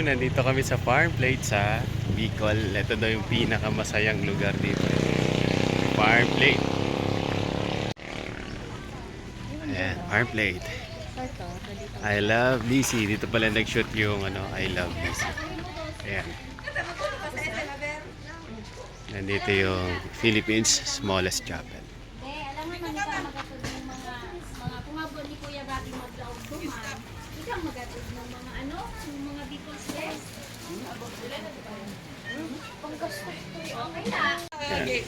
Nandito kami sa Farm Plate sa Bicol. Ito daw yung pinakamasayang lugar dito. Farm Plate. Ayan, Farm Plate. I love DC. Dito pala nag-shoot yung I love DC. Ayan. Nandito yung Philippines smallest chapel. Alam mo man ikaw magatod ng mga pumabot ni Kuya Bati maglaog duman. Ikaw magatod ng mga Bicol West. Kung gusto ko, okay na.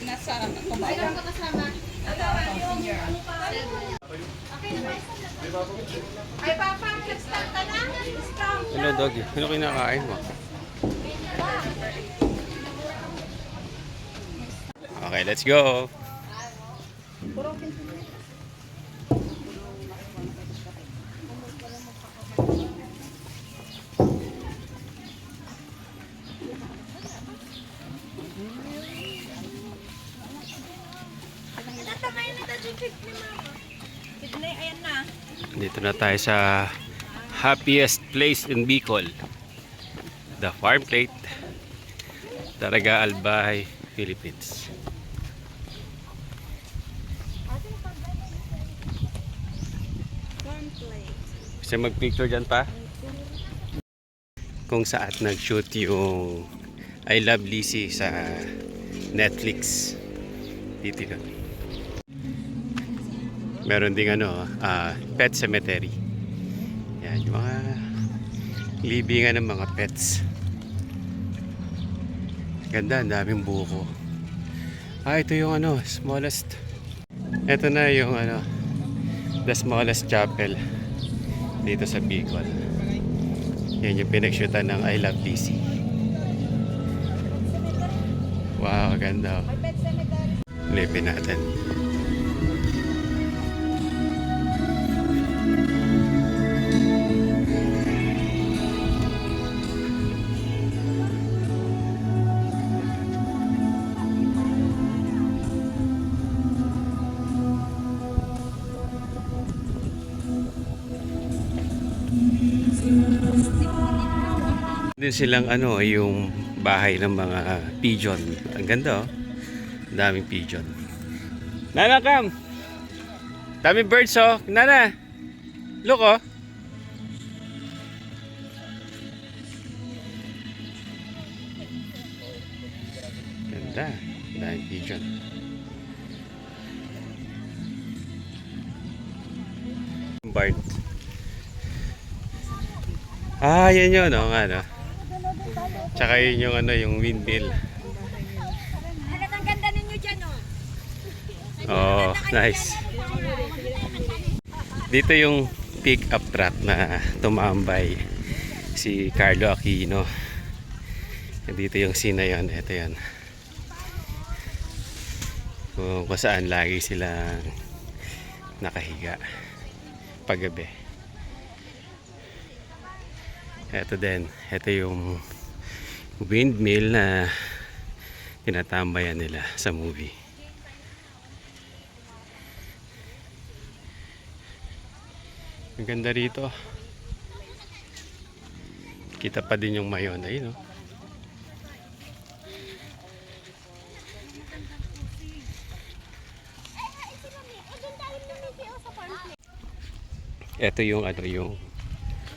Nasa Ikaw ka kasama. Okay na ba? Ay, Papa, nag-start ka na? Hello, doggy. Ano kinakain mo? Okay, let's go. Dito na tayo sa happiest place in Bicol. The Farm Plate. Daraga Albay, Philippines. Gusto mag-picture dyan pa? Kung saan nag-shoot yung I Love Lizzy sa Netflix. Dito yun. Meron ding Pet Cemetery. Yan, yung mga libingan ng mga pets. Ganda, ang daming buko. Ito yung smallest. Ito na yung the smallest chapel dito sa Bicol. Yan yung pinagshootan ng I Love DC. Wow, ganda. Lipin natin. Din silang yung bahay ng mga pigeon. Ang ganda oh. Daming pigeon. Nana, come. Daming birds oh. Nana. Look oh. Ganda. Daming pigeon. Barn. Yan yun oh, no. Tsaka yun yung yung windmill. Ang ganda ninyo dyan, oh. Oh, nice. Dito yung pick-up truck na tumambay si Carlo Aquino. Dito yung scene na yun. Ito yun. Kung saan lagi silang nakahiga paggabi. Ito din. Ito yung windmill na tinatambayan nila sa movie. Ang ganda rito. Kita pa din yung mayon. Ayun oh. Ito yung yung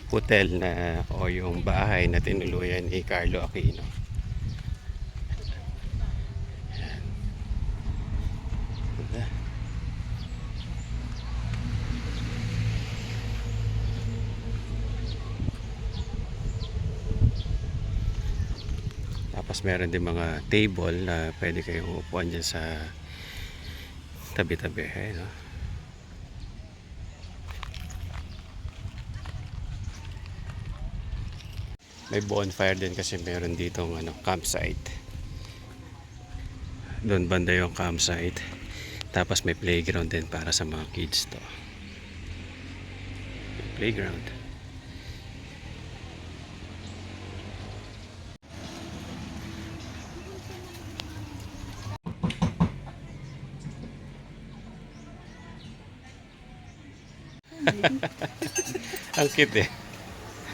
hotel na o yung bahay na tinuluyan ni Carlo Aquino. Ayan. Tapos meron din mga table na pwede kayong upuan dyan sa tabi-tabi. Ayan, no? May bonfire din kasi meron ditong campsite. Doon banda yung campsite. Tapos may playground din para sa mga kids to. Playground. Ang cute eh.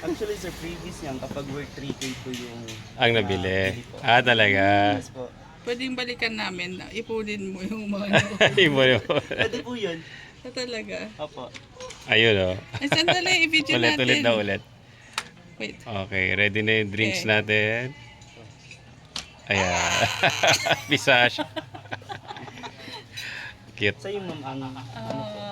Ang Actually, sir, previous yan, kapag worth 3K po yung... Ang nabili. bili po. Talaga. Yes po. Pwedeng balikan namin na ipunin mo yung mga ano. Ibo. Pwede po yun. Talaga. Opo. Ayun oh. Ay, sandali, i-video natin. Ulit na ulit. Wait. Okay, ready na yung drinks Okay. natin. Ayan. Visage. Cute. Sa'yo, ma'am, ang... Ah,